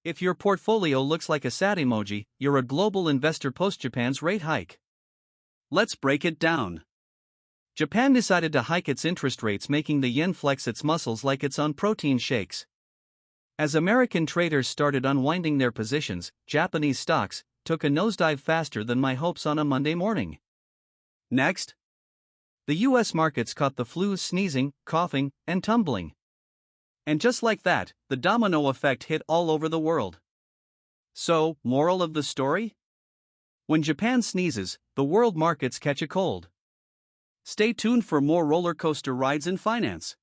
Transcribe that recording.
If your portfolio looks like a sad emoji, you're a global investor post Japan's rate hike. Let's break it down. Japan decided to hike its interest rates, making the yen flex its muscles like it's on protein shakes. As American traders started unwinding their positions, Japanese stocks took a nosedive faster than my hopes on a Monday morning. Next, the US markets caught the flu, sneezing, coughing, and tumbling. And just like that, the domino effect hit all over the world. So, moral of the story? When Japan sneezes, the world markets catch a cold. Stay tuned for more roller coaster rides in finance.